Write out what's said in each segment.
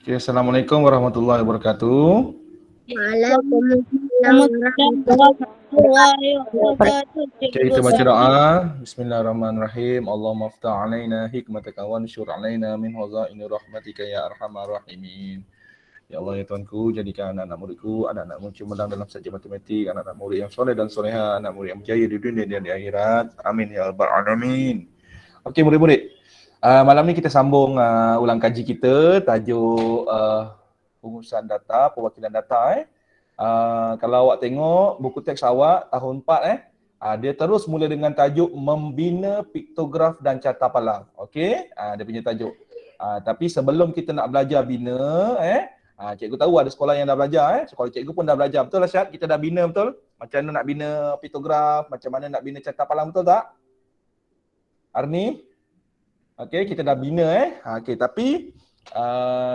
Okay, Assalamualaikum warahmatullahi wabarakatuh. Waalaikumsalam warahmatullahi wabarakatuh. Okay, kita baca doa. Bismillahirrahmanirrahim. Allahumma aftah alaina hikmataka wa ansyur alaina min hazaini rahmatika ya arhamar rahimin. Ya Allah ya Tuhanku, jadikan anak-anak muridku, anak-anak murid cemerlang dalam subjek matematik, anak-anak murid yang soleh dan soleha, anak murid yang berjaya di dunia dan di akhirat. Amin ya rabbal alamin. Okey murid-murid. Malam ni kita sambung ulang kaji kita tajuk pengurusan data, perwakilan data kalau awak tengok buku teks awak tahun 4 dia terus mula dengan tajuk membina piktograf dan carta palang. Okey, dia punya tajuk. Tapi sebelum kita nak belajar bina cikgu tahu ada sekolah yang dah belajar sekolah cikgu pun dah belajar. Betul Syad? Kita dah bina betul? Macam mana nak bina piktograf, macam mana nak bina carta palang, betul tak? Arni? Okey, kita dah bina okey, tapi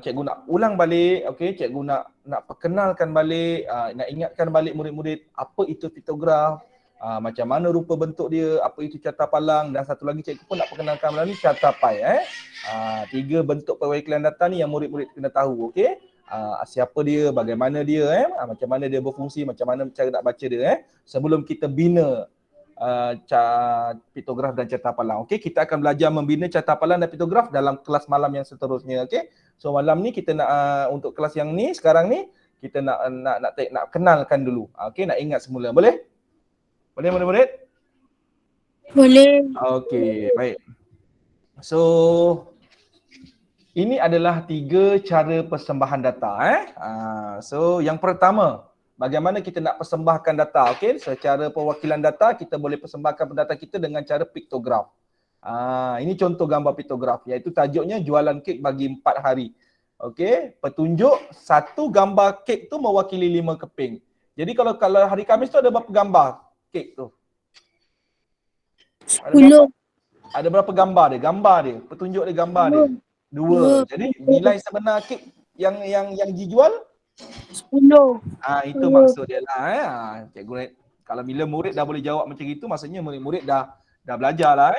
cikgu nak ulang balik, okey, cikgu nak perkenalkan balik, nak ingatkan balik murid-murid apa itu piktograf, macam mana rupa bentuk dia, apa itu carta palang, dan satu lagi cikgu pun nak perkenalkan malam ni carta pai. 3 bentuk perwakilan data ni yang murid-murid kena tahu, okey. Siapa dia, bagaimana dia, macam mana dia berfungsi, macam mana cara nak baca dia sebelum kita bina piktograf dan carta palang. Okey, kita akan belajar membina carta palang dan piktograf dalam kelas malam yang seterusnya. Okey. So malam ni kita nak untuk kelas yang ni sekarang ni kita nak kenalkan dulu. Okey, nak ingat semula. Boleh? Boleh murid-murid? Boleh. Okey, baik. So ini adalah 3 cara persembahan data So yang pertama, bagaimana kita nak persembahkan data, okey? Secara perwakilan data, kita boleh persembahkan data kita dengan cara piktograf. Ini contoh gambar piktograf, iaitu tajuknya jualan kek bagi 4 hari. Okey, petunjuk satu gambar kek tu mewakili 5 keping. Jadi kalau hari Khamis tu ada berapa gambar kek tu? 10. Ada berapa gambar dia? Gambar dia, petunjuk dia gambar dia. 2. Jadi nilai sebenar kek yang dijual 10. Itu maksud dia lah. Cikgu kalau bila murid dah boleh jawab macam itu, maksudnya murid-murid dah belajar lah.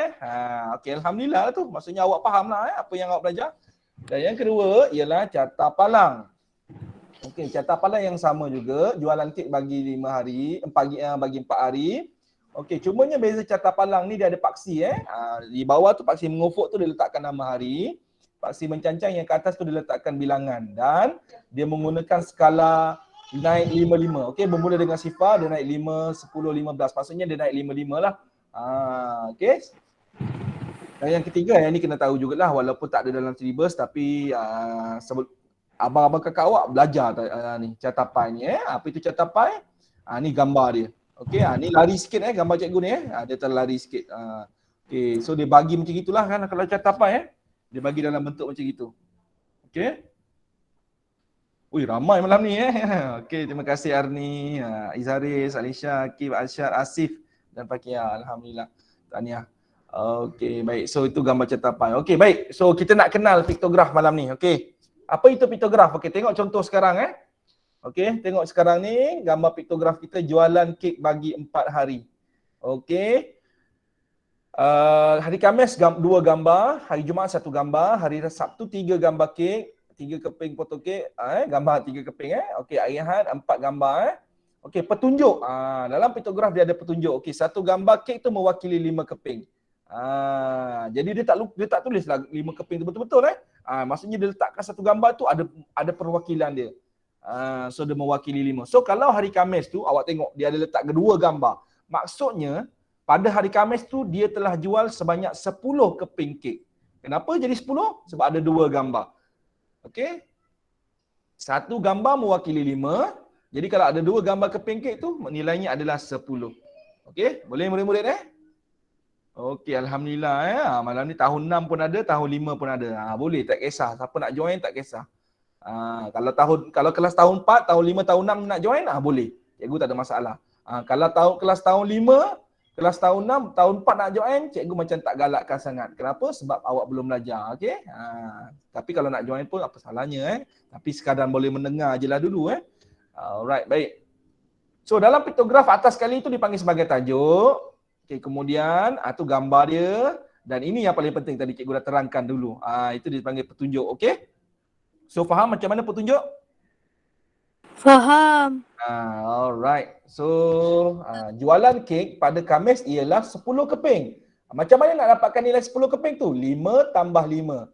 Okey, alhamdulillah lah tu. Maksudnya awak faham lah apa yang awak belajar. Dan yang kedua ialah carta palang. Okey, carta palang yang sama juga, jualan kek bagi 5 hari, bagi 4 hari. Okey, cumanya beza carta palang ni dia ada paksi di bawah tu paksi mengufuk tu dia letakkan nama hari. Paksi mencancang yang ke atas tu diletakkan bilangan dan dia menggunakan skala naik 5-5. Okey, bermula dengan sifar, dia naik 5, 10, 15. Maksudnya dia naik 5-5 lah. Okey. Dan yang ketiga yang ni kena tahu jugalah, walaupun tak ada dalam syllabus tapi abang-abang kakak awak belajar ni carta pai ni Apa itu carta pai? Ni gambar dia. Okey, ni lari sikit gambar cikgu ni dia terlari sikit. Okey, so dia bagi macam gitulah kan kalau carta pai dia bagi dalam bentuk macam itu. Okey. Ui, ramai malam ni Okey, terima kasih Arni, Izaris, Alisha, Akif, Asyar, Asif dan Fakia. Alhamdulillah. Tahniah. Okey, baik. So itu gambar carta pai. Okey, baik. So kita nak kenal piktograf malam ni. Okey. Apa itu piktograf? Okey, tengok contoh sekarang Okey, tengok sekarang ni gambar piktograf kita jualan kek bagi 4 hari. Okey. Hari Khamis 2 gambar, hari Jumaat 1 gambar, hari Sabtu 3 gambar kek, 3 keping potong kek, gambar 3 keping Okey, hari Ahad 4 gambar Okey, petunjuk. Dalam piktograf dia ada petunjuk. Okey, satu gambar kek tu mewakili 5 keping. Jadi dia tak tulis lah 5 keping tu betul-betul maksudnya dia letakkan satu gambar tu ada perwakilan dia. So dia mewakili 5. So kalau hari Khamis tu awak tengok dia ada letak kedua gambar. Maksudnya pada hari Khamis tu dia telah jual sebanyak 10 keping kek. Kenapa jadi 10? Sebab ada 2 gambar. Okey. Satu gambar mewakili 5. Jadi kalau ada 2 gambar keping kek tu nilainya adalah 10. Okey, boleh murid-murid Okey, alhamdulillah malam ni tahun 6 pun ada, tahun 5 pun ada. Boleh, tak kisah. Siapa nak join tak kisah. Kalau kelas tahun 4, tahun 5, tahun 6 nak join boleh. Cikgu tak ada masalah. Kalau kelas tahun 5, kelas tahun 6, tahun 4 nak join, cikgu macam tak galakkan sangat. Kenapa? Sebab awak belum belajar. Okey. Tapi kalau nak join pun apa salahnya Tapi sekadar boleh mendengar je lah dulu Alright, baik. So dalam piktograf atas sekali itu dipanggil sebagai tajuk. Okey, kemudian tu gambar dia dan ini yang paling penting tadi cikgu dah terangkan dulu. Itu dipanggil petunjuk, okey? So faham macam mana petunjuk? Faham. Alright. So jualan kek pada Khamis ialah 10 keping. Macam mana nak dapatkan nilai 10 keping tu? 5 tambah 5.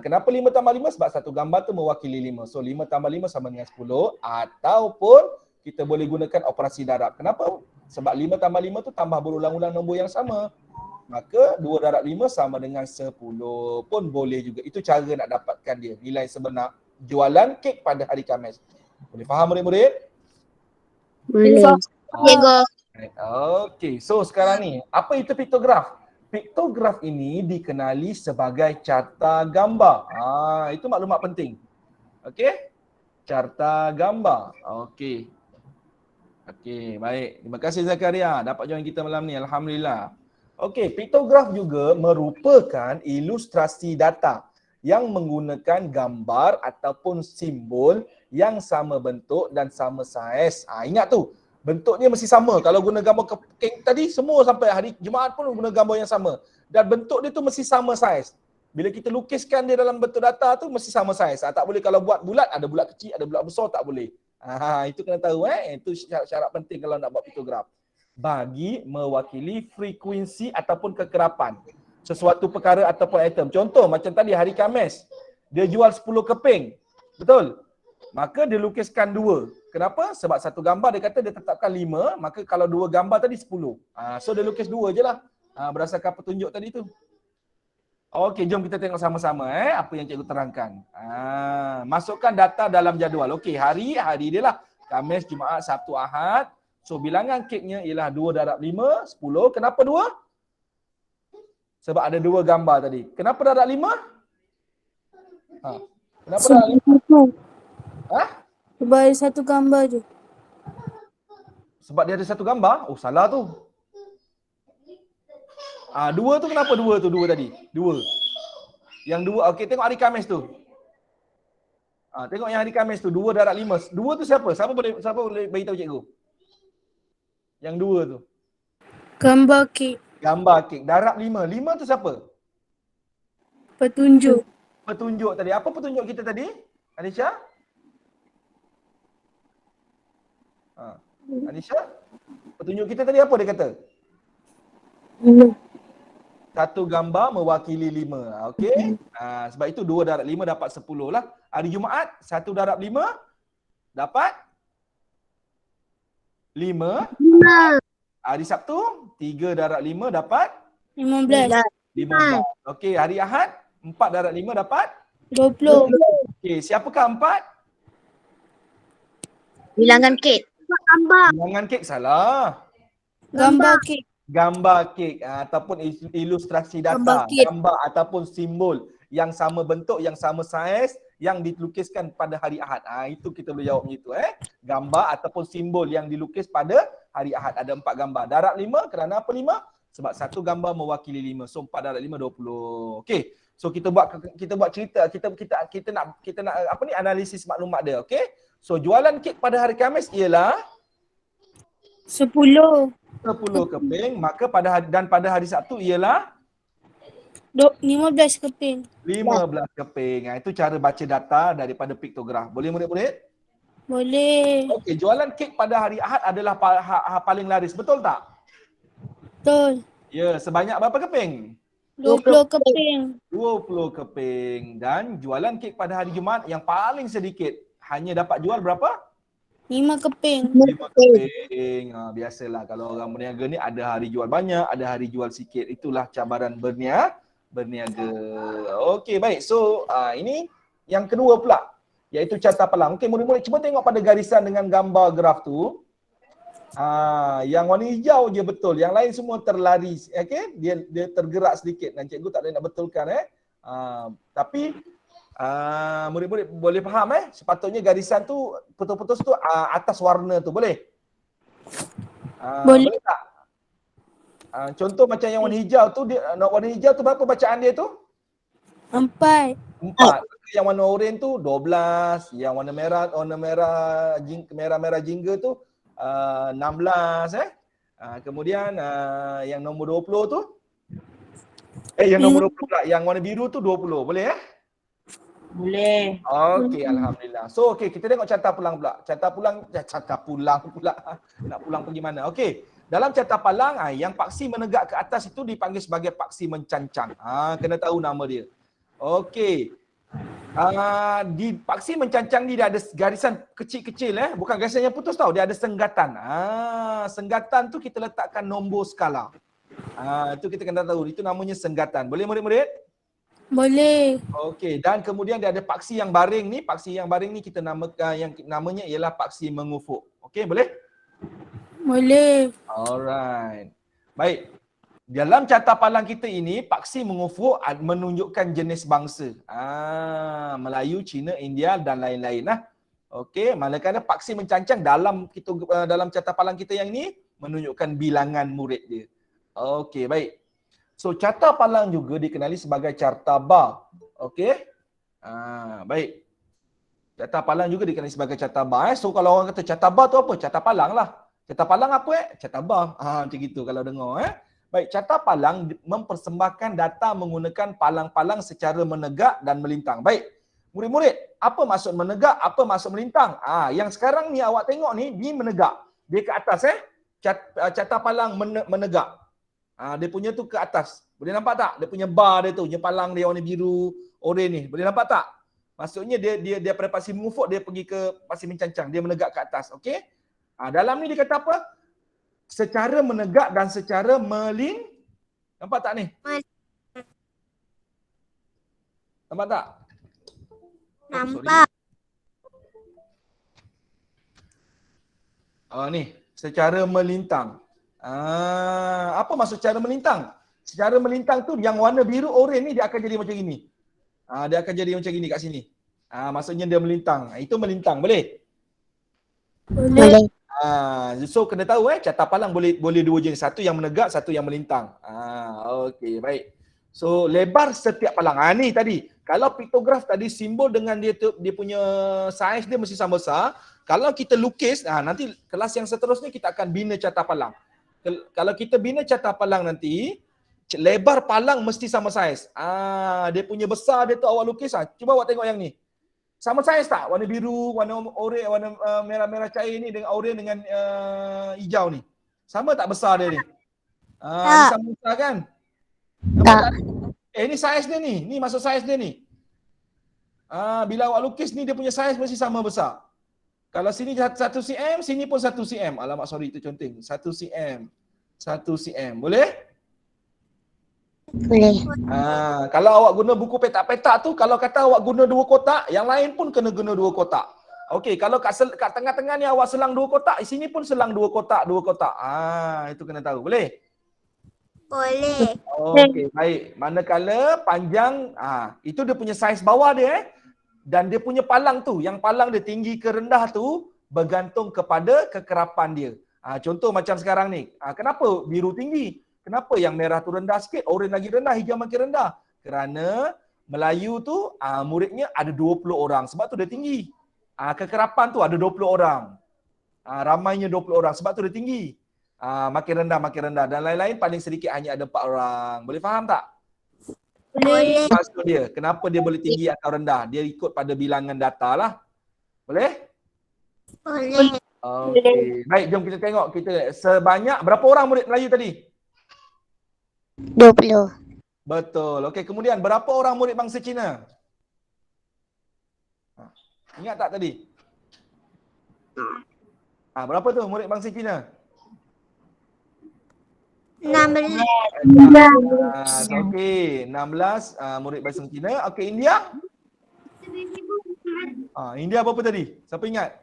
Kenapa 5 tambah 5? Sebab satu gambar tu mewakili 5. So 5 tambah 5 sama dengan 10. Ataupun kita boleh gunakan operasi darab. Kenapa? Sebab 5 tambah 5 tu tambah berulang-ulang nombor yang sama. Maka 2 darab 5 sama dengan 10 pun boleh juga. Itu cara nak dapatkan dia. Nilai sebenar jualan kek pada hari Khamis. Boleh faham murid-murid? Boleh. Cikgu. Okey, so sekarang ni, apa itu piktograf? Piktograf ini dikenali sebagai carta gambar. Itu maklumat penting. Okey? Carta gambar. Okey. Okey, baik. Terima kasih Zakaria dapat join kita malam ni. Alhamdulillah. Okey, piktograf juga merupakan ilustrasi data yang menggunakan gambar ataupun simbol yang sama bentuk dan sama saiz. Ingat tu, bentuk dia mesti sama. Kalau guna gambar kek tadi, semua sampai hari Jumaat pun guna gambar yang sama. Dan bentuk dia tu mesti sama saiz. Bila kita lukiskan dia dalam bentuk data tu, mesti sama saiz. Tak boleh kalau buat bulat, ada bulat kecil, ada bulat besar, tak boleh. Itu kena tahu. Itu syarat penting kalau nak buat piktograf. Bagi mewakili frekuensi ataupun kekerapan sesuatu perkara ataupun item. Contoh macam tadi hari Khamis, dia jual 10 keping. Betul? Maka dia lukiskan 2. Kenapa? Sebab satu gambar dia kata dia tetapkan 5, maka kalau 2 gambar tadi 10. So dia lukis 2 je lah. Berdasarkan petunjuk tadi tu. Okey, jom kita tengok sama-sama apa yang cikgu terangkan. Masukkan data dalam jadual. Okey, hari dia lah. Khamis, Jumaat, Sabtu, Ahad. So bilangan keknya ialah 2 darab 5, 10. Kenapa 2? Sebab ada 2 gambar tadi. Kenapa darab 5? Kenapa darab 5? Sebab ada satu gambar je. Sebab dia ada satu gambar? Oh, salah tu. 2 tu kenapa 2 tu? 2 tadi. 2. Yang 2, okey, tengok hari Khamis tu. Tengok yang hari Khamis tu, 2 darab 5. 2 tu siapa? Siapa boleh beritahu cikgu? Yang 2 tu. Gambar kek. Gambar kek. Darab 5. 5 tu siapa? Petunjuk. Petunjuk tadi. Apa petunjuk kita tadi? Anisha? Anisha? Petunjuk kita tadi apa dia kata? Satu gambar mewakili 5. Okey? Sebab itu 2 darab 5 dapat 10 lah. Hari Jumaat, 1 darab 5 dapat 5. Hari Sabtu, 3 darab 5 dapat 15. 15. Okey, hari Ahad, 4 darab 5 dapat 20. Okey, siapakah 4? Bilangan kek. Bilangan kek salah. Gambar kek. Gambar kek ataupun ilustrasi data, Gambar kek. gambar ataupun simbol yang sama bentuk, yang sama saiz, yang dilukiskan pada hari Ahad. Itu kita boleh jawab macam itu. Gambar ataupun simbol yang dilukis pada hari Ahad. Ada 4 gambar. Darab 5, kerana apa 5? Sebab satu gambar mewakili 5. So 4 darab 5, 20. Okey. So kita buat cerita, kita nak apa ni, analisis maklumat dia. Okey. So jualan kek pada hari Khamis ialah 10. 10 keping, maka pada hari Sabtu ialah 15 keping. 15 keping. Itu cara baca data daripada piktograf. Boleh murid-murid? Boleh. Okey, jualan kek pada hari Ahad adalah paling laris. Betul tak? Betul. Ya, sebanyak berapa keping? 20 keping. 20 keping. Dan jualan kek pada hari Jumaat yang paling sedikit hanya dapat jual berapa? 5 keping. 5 keping. Biasalah kalau orang berniaga ni ada hari jual banyak, ada hari jual sikit. Itulah cabaran berniaga. Okey, baik. So, ini yang kedua pula, iaitu carta pelang. Okey, murid-murid cuba tengok pada garisan dengan gambar graf tu. Yang warna hijau je betul, yang lain semua terlari. Okey, dia tergerak sedikit dan cikgu tak boleh nak betulkan tapi murid-murid boleh faham sepatutnya garisan tu putus-putus tu atas warna tu boleh? Boleh tak? Contoh macam yang warna hijau tu, warna hijau tu berapa bacaan dia tu? 4. 4. Yang warna oranye tu 12, yang warna merah jingga tu 16 kemudian yang nombor 20 tu yang nombor 20 pula, yang warna biru tu 20. Boleh Boleh. Okey, alhamdulillah. So okey, kita tengok carta pulang pula. Carta pulang pula. Nak pulang pergi mana? Okey. Dalam carta palang yang paksi menegak ke atas itu dipanggil sebagai paksi mencancang. Kena tahu nama dia. Okey. Di paksi mencancang ni dia ada garisan kecil-kecil bukan garisan yang putus tau, dia ada senggatan. Senggatan tu kita letakkan nombor skala. Itu kita kena tahu, itu namanya senggatan. Boleh murid-murid? Boleh. Okey, dan kemudian dia ada paksi yang baring ni. Paksi yang baring ni kita namakan, yang namanya ialah paksi mengufuk. Okey, boleh? Boleh. Alright. Baik. Dalam carta palang kita ini, paksi mengufuk menunjukkan jenis bangsa. Melayu, Cina, India dan lain-lain lah. Okey, manakala paksi mencancang dalam carta palang kita yang ini menunjukkan bilangan murid dia. Okey, baik. So carta palang juga dikenali sebagai carta bar. Okey? Baik. Carta palang juga dikenali sebagai carta bar. So kalau orang kata carta bar tu apa? Carta palang lah. Carta palang apa Carta bar. Macam gitu kalau dengar Baik, carta palang mempersembahkan data menggunakan palang-palang secara menegak dan melintang. Baik. Murid-murid, apa maksud menegak? Apa maksud melintang? Yang sekarang ni awak tengok ni, dia menegak. Dia ke atas carta palang menegak. Dia punya tu ke atas. Boleh nampak tak? Dia punya bar dia tu, punya palang dia warna biru, oranye ni. Boleh nampak tak? Maksudnya dia daripada pasir mengufuk dia pergi ke pasir mencancang, dia menegak ke atas. Okey? Dalam ni dia kata apa? Secara menegak dan secara nampak tak ni? Nampak tak? Nampak. Ni, secara melintang. Apa maksud cara melintang? Secara melintang tu yang warna biru oranye ni dia akan jadi macam gini. Dia akan jadi macam gini kat sini. Maksudnya dia melintang. Itu melintang, boleh? Boleh. So kena tahu carta palang boleh dua jenis, satu yang menegak, satu yang melintang. Okey, baik. So lebar setiap palang. Ni tadi. Kalau piktograf tadi simbol dengan dia punya saiz dia mesti sama besar. Kalau kita lukis, nanti kelas yang seterusnya kita akan bina carta palang. Kalau kita bina carta palang nanti, lebar palang mesti sama saiz. Dia punya besar dia tu awak lukis. Cuba awak tengok yang ni. Sama saiz tak? Warna biru, warna oranye, warna merah-merah cair ni dengan oranye dengan hijau ni. Sama tak besar dia ni? Ni sama besar kan? Nampak tak? Ni saiz dia ni. Ni masuk saiz dia ni. Bila awak lukis ni dia punya saiz mesti sama besar. Kalau sini 1 cm, sini pun 1 cm. Alamak, sorry itu conteng. 1 cm. 1 cm. Boleh? Boleh. Kalau awak guna buku petak-petak tu, kalau kata awak guna 2 kotak, yang lain pun kena guna 2 kotak. Okey, kalau kat tengah-tengah ni awak selang 2 kotak, sini pun selang 2 kotak, 2 kotak. Itu kena tahu. Boleh? Boleh. Okey, baik. Manakala panjang, itu dia punya saiz bawah dia dan dia punya palang tu, yang palang dia tinggi ke rendah tu bergantung kepada kekerapan dia. Contoh macam sekarang ni. Kenapa biru tinggi? Kenapa yang merah tu rendah sikit, oranye lagi rendah, hijau makin rendah? Kerana Melayu tu muridnya ada 20 orang, sebab tu dia tinggi. Kekerapan tu ada 20 orang. Ramainya 20 orang, sebab tu dia tinggi. Makin rendah dan lain-lain paling sedikit hanya ada 4 orang. Boleh faham tak? Boleh. Maksud dia, kenapa dia boleh tinggi atau rendah? Dia ikut pada bilangan data lah. Boleh? Boleh. Okey. Baik, jom kita tengok kita sebanyak berapa orang murid Melayu tadi? 20. Betul. Okey, kemudian berapa orang murid bangsa Cina? Ingat tak tadi? Berapa tu murid bangsa Cina? 16. Okey, 16 murid bangsa Cina. Okey, India? India berapa tadi? Siapa ingat?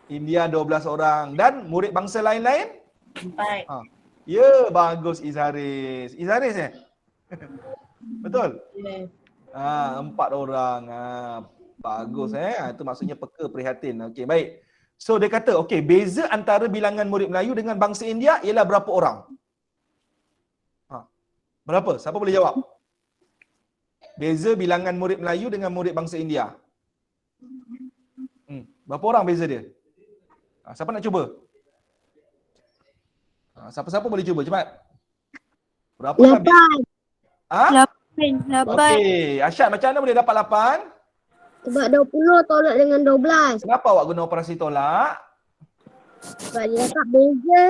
India 12 orang. Dan murid bangsa lain-lain? 4. Ya, bagus Izharis. Izharis Betul? Yes. 4 orang. Bagus Itu maksudnya peka, prihatin. Okey, baik. So dia kata, okey, beza antara bilangan murid Melayu dengan bangsa India ialah berapa orang? Berapa? Siapa boleh jawab? Beza bilangan murid Melayu dengan murid bangsa India. Berapa orang beza dia? Siapa nak cuba? Siapa-siapa boleh cuba, cepat. Berapa? 8. Okey, Asyad macam mana boleh dapat 8? Sebab 20 tolak dengan 12. Kenapa awak guna operasi tolak? Sebab dia dapat beza.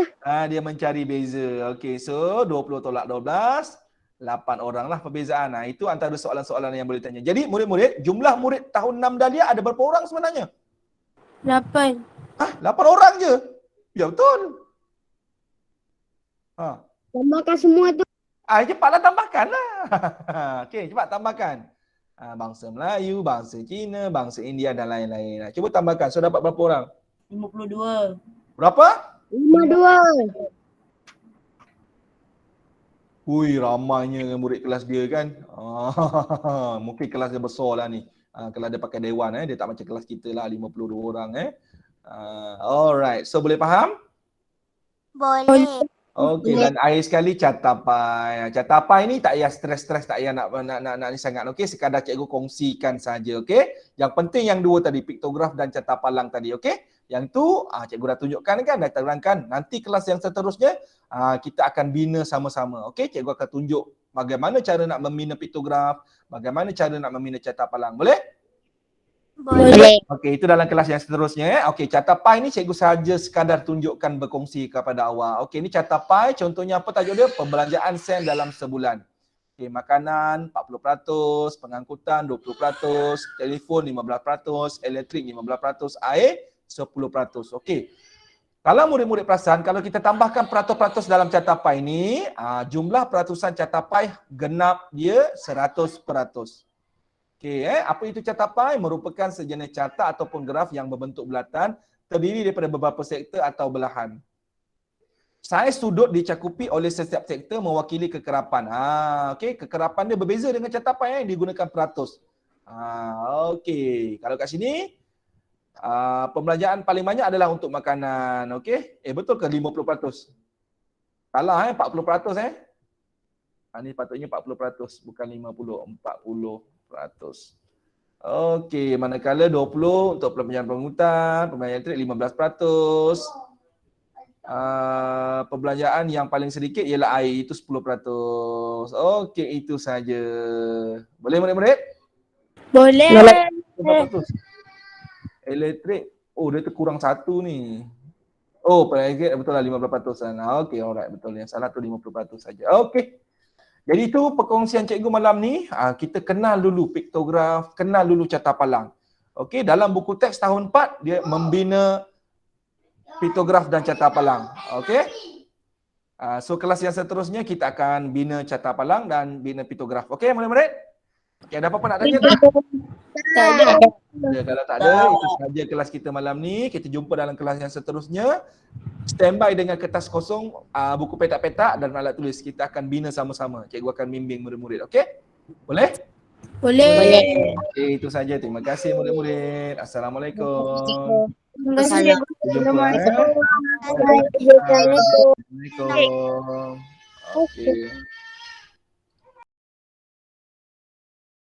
Dia mencari beza. Okey, so 20 tolak 12, 8 orang lah perbezaan. Itu antara soalan-soalan yang boleh tanya. Jadi murid-murid, jumlah murid tahun 6 Dahlia ada berapa orang sebenarnya? 8. 8 orang je? Ya betul. Tambahkan semua tu. Cepatlah tambahkan lah. Okey, cepat tambahkan. Bangsa Melayu, bangsa Cina, bangsa India dan lain-lain. Cuba tambahkan. So dapat berapa orang? 52. Berapa? 52. Hui, ramainya murid kelas dia kan. Mungkin kelas dia besar lah ni. Kalau dia pakai dewan dia tak macam kelas kita lah 52 orang Alright, so boleh faham? Boleh. Okey, dan akhir sekali catapai. Catapai ni tak payah stres-stres, tak payah nak ni sangat. Okey, sekadar cikgu kongsikan saja. Okey, yang penting yang dua tadi, piktograf dan catapalang tadi. Okey, yang tu cikgu dah tunjukkan kan, dah terangkan. Nanti kelas yang seterusnya kita akan bina sama-sama. Okey, cikgu akan tunjuk bagaimana cara nak membina piktograf, bagaimana cara nak membina catapalang. Boleh? Boleh. Okey, itu dalam kelas yang seterusnya. Okey, catapai ni cikgu sahaja sekadar tunjukkan berkongsi kepada awak. Okey, ni catapai, contohnya apa tajuk dia? Pembelanjaan sen dalam sebulan. Okey, makanan 40%, pengangkutan 20%, telefon 15%, elektrik 15%, air 10%. Okey. Kalau murid-murid perasan, kalau kita tambahkan peratus-peratus dalam catapai ni, jumlah peratusan catapai genap dia 100%. Okey, apa itu catapai? Merupakan sejenis carta ataupun graf yang berbentuk bulatan, terdiri daripada beberapa sektor atau belahan. Saiz sudut dicakupi oleh setiap sektor mewakili kekerapan. Okey, kekerapan dia berbeza dengan catapai digunakan peratus. Okey, kalau kat sini pembelanjaan paling banyak adalah untuk makanan. Okey, betul ke 50%? Salah 40%. Ni patutnya 40%, bukan 50, 40%. Okey, manakala 20 untuk pembelanjaan penghutan, pembelanjaan elektrik 15%. Perbelanjaan yang paling sedikit ialah air, itu 10%. Okey, itu saja. Boleh murid-murid? Boleh. 4%. Elektrik, dia terkurang satu ni. Pengangkut betul lah 15%. Okey, alright, betul. Yang salah tu 50% saja. Okey. Jadi itu perkongsian cikgu malam ni. Kita kenal dulu piktograf, kenal dulu catapalang. Okey, dalam buku teks tahun 4 dia membina piktograf dan catapalang. Okey. So kelas yang seterusnya kita akan bina catapalang dan bina piktograf. Okey, murid-murid? Okey, ada apa-apa nak tanya tak? Tak ada. Kalau tak ada, itu sahaja kelas kita malam ni. Kita jumpa dalam kelas yang seterusnya. Standby dengan kertas kosong, buku petak-petak dan alat tulis. Kita akan bina sama-sama. Cikgu akan bimbing murid-murid. Okey? Boleh? Boleh. Okey, itu saja. Terima kasih murid-murid. Assalamualaikum. Terima kasih. Jumpa. Assalamualaikum. Assalamualaikum. Okey.